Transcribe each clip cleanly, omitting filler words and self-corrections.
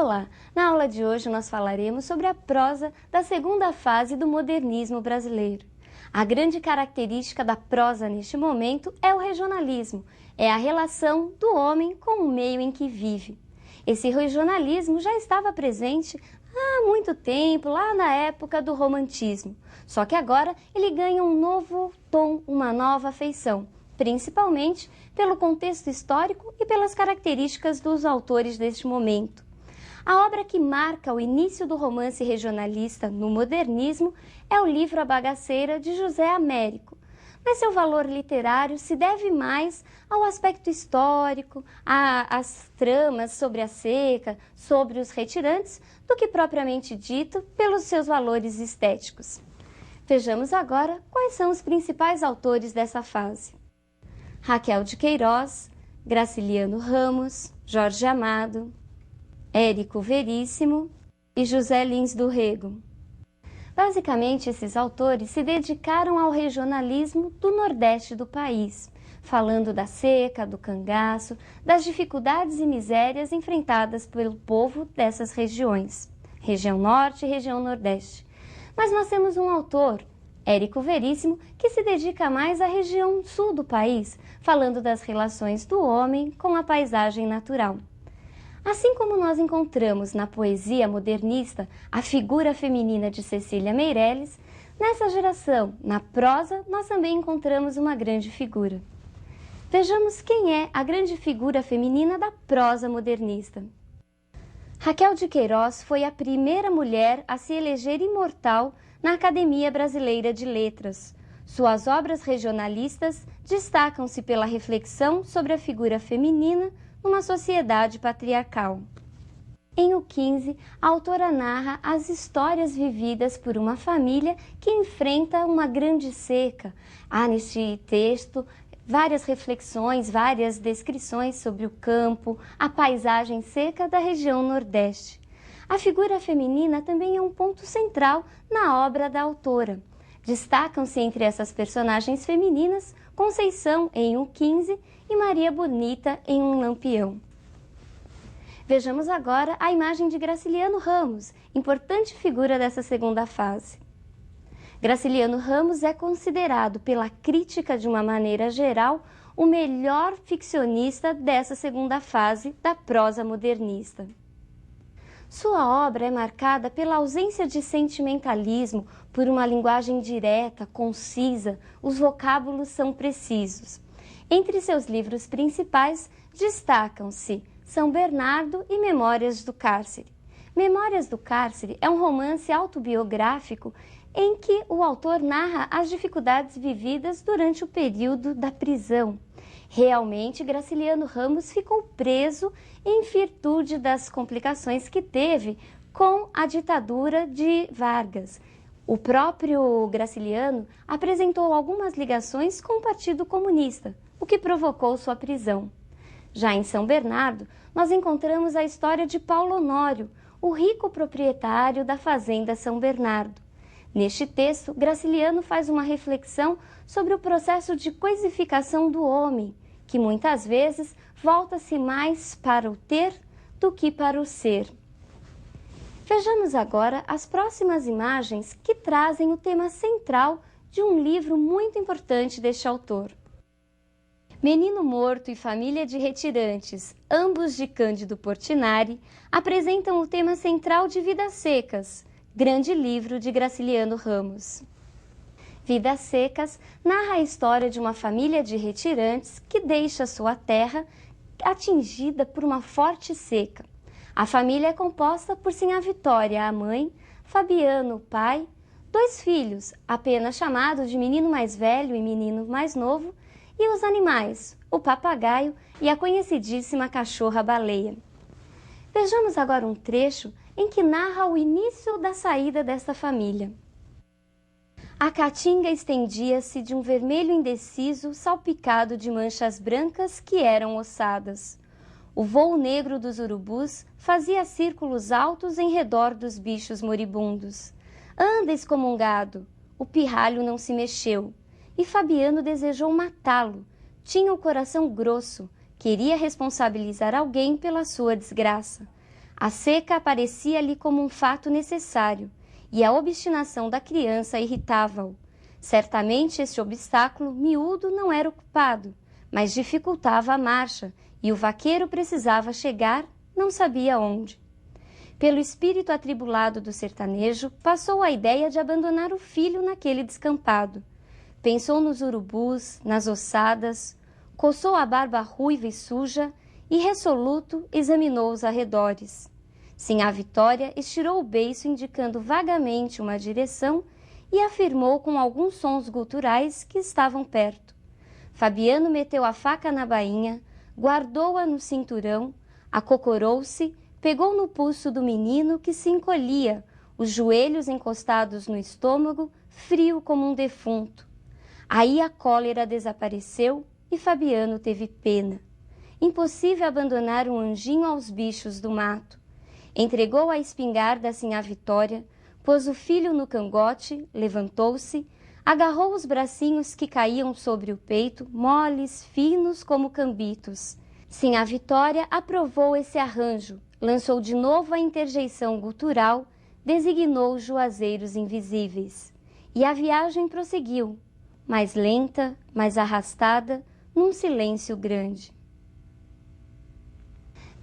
Olá! Na aula de hoje nós falaremos sobre a prosa da segunda fase do modernismo brasileiro. A grande característica da prosa neste momento é o regionalismo, é a relação do homem com o meio em que vive. Esse regionalismo já estava presente há muito tempo, lá na época do romantismo, só que agora ele ganha um novo tom, uma nova feição, principalmente pelo contexto histórico e pelas características dos autores deste momento. A obra que marca o início do romance regionalista no modernismo é o livro A Bagaceira, de José Américo, mas seu valor literário se deve mais ao aspecto histórico, às tramas sobre a seca, sobre os retirantes, do que propriamente dito pelos seus valores estéticos. Vejamos agora quais são os principais autores dessa fase. Raquel de Queiroz, Graciliano Ramos, Jorge Amado, Érico Veríssimo e José Lins do Rego. Basicamente, esses autores se dedicaram ao regionalismo do Nordeste do país, falando da seca, do cangaço, das dificuldades e misérias enfrentadas pelo povo dessas regiões, região Norte e região Nordeste. Mas nós temos um autor, Érico Veríssimo, que se dedica mais à região sul do país, falando das relações do homem com a paisagem natural. Assim como nós encontramos na poesia modernista a figura feminina de Cecília Meirelles, nessa geração, na prosa, nós também encontramos uma grande figura. Vejamos quem é a grande figura feminina da prosa modernista. Raquel de Queiroz foi a primeira mulher a se eleger imortal na Academia Brasileira de Letras. Suas obras regionalistas destacam-se pela reflexão sobre a figura feminina numa sociedade patriarcal. Em O 15, a autora narra as histórias vividas por uma família que enfrenta uma grande seca. Há neste texto várias reflexões, várias descrições sobre o campo, a paisagem seca da região Nordeste. A figura feminina também é um ponto central na obra da autora. Destacam-se entre essas personagens femininas Conceição em O 15 e Maria Bonita em Um Lampião. Vejamos agora a imagem de Graciliano Ramos, importante figura dessa segunda fase. Graciliano Ramos é considerado pela crítica de uma maneira geral o melhor ficcionista dessa segunda fase da prosa modernista. Sua obra é marcada pela ausência de sentimentalismo, por uma linguagem direta, concisa, os vocábulos são precisos. Entre seus livros principais destacam-se São Bernardo e Memórias do Cárcere. Memórias do Cárcere é um romance autobiográfico em que o autor narra as dificuldades vividas durante o período da prisão. Realmente, Graciliano Ramos ficou preso em virtude das complicações que teve com a ditadura de Vargas. O próprio Graciliano apresentou algumas ligações com o Partido Comunista, o que provocou sua prisão. Já em São Bernardo, nós encontramos a história de Paulo Honório, o rico proprietário da fazenda São Bernardo. Neste texto, Graciliano faz uma reflexão sobre o processo de coisificação do homem, que muitas vezes volta-se mais para o ter do que para o ser. Vejamos agora as próximas imagens que trazem o tema central de um livro muito importante deste autor. Menino Morto e Família de Retirantes, ambos de Cândido Portinari, apresentam o tema central de Vidas Secas, grande livro de Graciliano Ramos. Vidas Secas narra a história de uma família de retirantes que deixa sua terra atingida por uma forte seca. A família é composta por Sinhá Vitória, a mãe, Fabiano, o pai, 2 filhos, apenas chamados de menino mais velho e menino mais novo, e os animais, o papagaio e a conhecidíssima cachorra-baleia. Vejamos agora um trecho em que narra o início da saída desta família. A caatinga estendia-se de um vermelho indeciso salpicado de manchas brancas que eram ossadas. O vôo negro dos urubus fazia círculos altos em redor dos bichos moribundos. Anda, excomungado! O pirralho não se mexeu, e Fabiano desejou matá-lo. Tinha o coração grosso, queria responsabilizar alguém pela sua desgraça. A seca aparecia-lhe como um fato necessário, e a obstinação da criança irritava-o. Certamente este obstáculo miúdo não era o culpado, mas dificultava a marcha, e o vaqueiro precisava chegar, não sabia onde. Pelo espírito atribulado do sertanejo, passou a ideia de abandonar o filho naquele descampado. Pensou nos urubus, nas ossadas, coçou a barba ruiva e suja e, resoluto, examinou os arredores. Sinhá Vitória estirou o beiço indicando vagamente uma direção e afirmou com alguns sons guturais que estavam perto. Fabiano meteu a faca na bainha, guardou-a no cinturão, acocorou-se, pegou no pulso do menino que se encolhia, os joelhos encostados no estômago, frio como um defunto. Aí a cólera desapareceu e Fabiano teve pena. Impossível abandonar um anjinho aos bichos do mato. Entregou a espingarda a Sinhá Vitória, pôs o filho no cangote, levantou-se, agarrou os bracinhos que caíam sobre o peito, moles, finos como cambitos. Sinhá Vitória aprovou esse arranjo, lançou de novo a interjeição gutural, designou os juazeiros invisíveis. E a viagem prosseguiu, mais lenta, mais arrastada, num silêncio grande.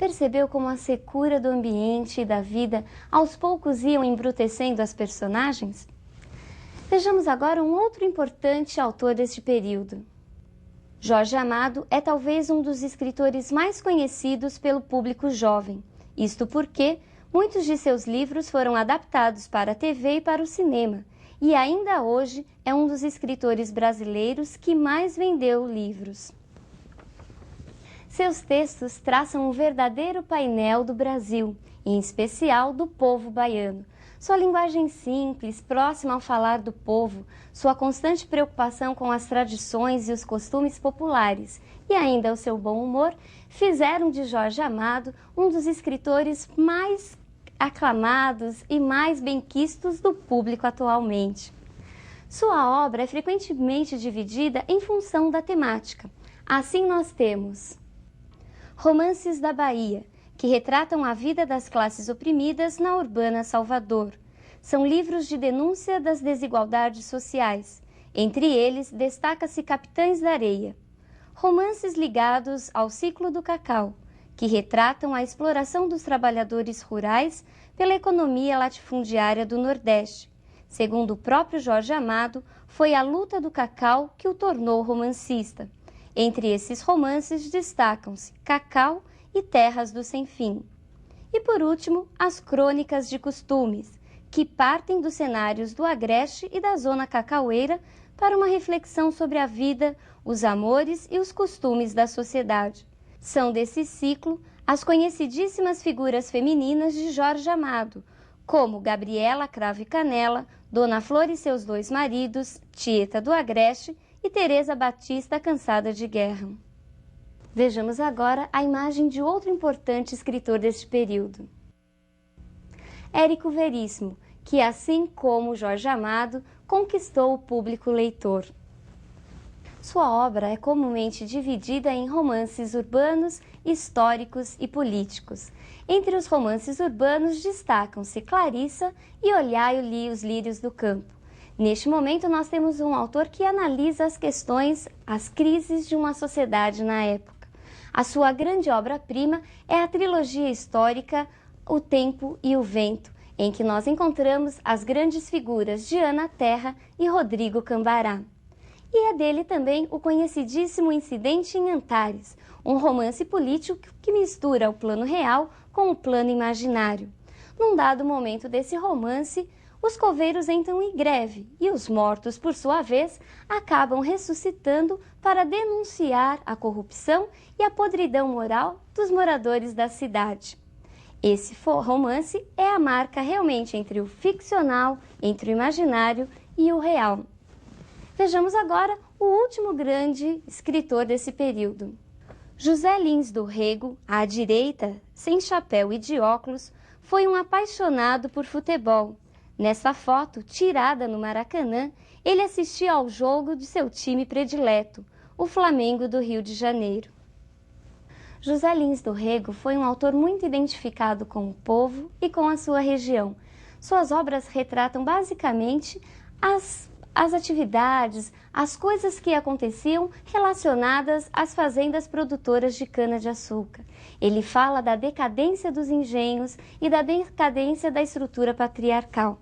Percebeu como a secura do ambiente e da vida aos poucos iam embrutecendo as personagens? Vejamos agora um outro importante autor deste período. Jorge Amado é talvez um dos escritores mais conhecidos pelo público jovem, isto porque muitos de seus livros foram adaptados para a TV e para o cinema, e ainda hoje é um dos escritores brasileiros que mais vendeu livros. Seus textos traçam um verdadeiro painel do Brasil, em especial do povo baiano. Sua linguagem simples, próxima ao falar do povo, sua constante preocupação com as tradições e os costumes populares, e ainda o seu bom humor, fizeram de Jorge Amado um dos escritores mais aclamados e mais benquistos do público atualmente. Sua obra é frequentemente dividida em função da temática. Assim nós temos Romances da Bahia, que retratam a vida das classes oprimidas na urbana Salvador. São livros de denúncia das desigualdades sociais. Entre eles, destaca-se Capitães da Areia. Romances ligados ao ciclo do cacau, que retratam a exploração dos trabalhadores rurais pela economia latifundiária do Nordeste. Segundo o próprio Jorge Amado, foi a luta do cacau que o tornou romancista. Entre esses romances destacam-se Cacau e Terras do Sem Fim. E por último, as Crônicas de Costumes, que partem dos cenários do Agreste e da zona cacaueira para uma reflexão sobre a vida, os amores e os costumes da sociedade. São desse ciclo as conhecidíssimas figuras femininas de Jorge Amado, como Gabriela Cravo e Canela, Dona Flor e seus dois maridos, Tieta do Agreste e Teresa Batista Cansada de Guerra. Vejamos agora a imagem de outro importante escritor deste período. Érico Veríssimo, que assim como Jorge Amado, conquistou o público leitor. Sua obra é comumente dividida em romances urbanos, históricos e políticos. Entre os romances urbanos destacam-se Clarissa e Olhai os Lírios do Campo. Neste momento, nós temos um autor que analisa as questões, as crises de uma sociedade na época. A sua grande obra-prima é a trilogia histórica O Tempo e o Vento, em que nós encontramos as grandes figuras de Ana Terra e Rodrigo Cambará. E é dele também o conhecidíssimo Incidente em Antares, um romance político que mistura o plano real com o plano imaginário. Num dado momento desse romance, os coveiros entram em greve e os mortos, por sua vez, acabam ressuscitando para denunciar a corrupção e a podridão moral dos moradores da cidade. Esse romance é a marca realmente entre o ficcional, entre o imaginário e o real. Vejamos agora o último grande escritor desse período. José Lins do Rego, à direita, sem chapéu e de óculos, foi um apaixonado por futebol. Nessa foto, tirada no Maracanã, ele assistia ao jogo de seu time predileto, o Flamengo do Rio de Janeiro. José Lins do Rego foi um autor muito identificado com o povo e com a sua região. Suas obras retratam basicamente as atividades, as coisas que aconteciam relacionadas às fazendas produtoras de cana-de-açúcar. Ele fala da decadência dos engenhos e da decadência da estrutura patriarcal.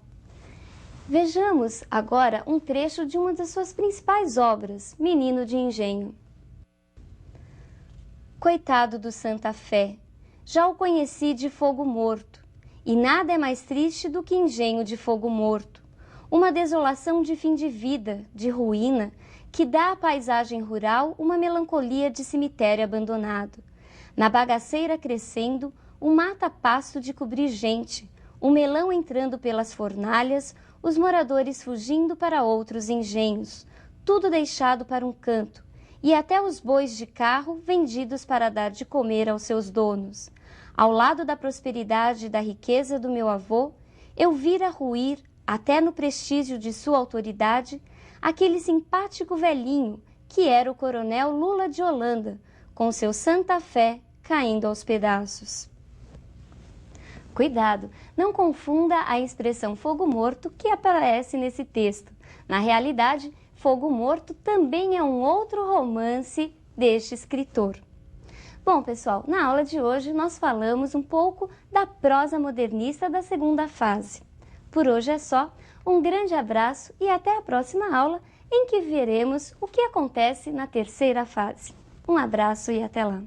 Vejamos agora um trecho de uma das suas principais obras, Menino de Engenho. Coitado do Santa Fé, já o conheci de fogo morto, e nada é mais triste do que engenho de fogo morto. Uma desolação de fim de vida, de ruína, que dá à paisagem rural uma melancolia de cemitério abandonado. Na bagaceira crescendo, um mata-pasto de cobrir gente, o melão entrando pelas fornalhas, os moradores fugindo para outros engenhos, tudo deixado para um canto, e até os bois de carro vendidos para dar de comer aos seus donos. Ao lado da prosperidade e da riqueza do meu avô, eu vira ruir, até no prestígio de sua autoridade, aquele simpático velhinho que era o coronel Lula de Holanda, com seu Santa Fé caindo aos pedaços. Cuidado, não confunda a expressão fogo morto que aparece nesse texto. Na realidade, Fogo Morto também é um outro romance deste escritor. Bom, pessoal, na aula de hoje nós falamos um pouco da prosa modernista da segunda fase. Por hoje é só, um grande abraço e até a próxima aula em que veremos o que acontece na terceira fase. Um abraço e até lá!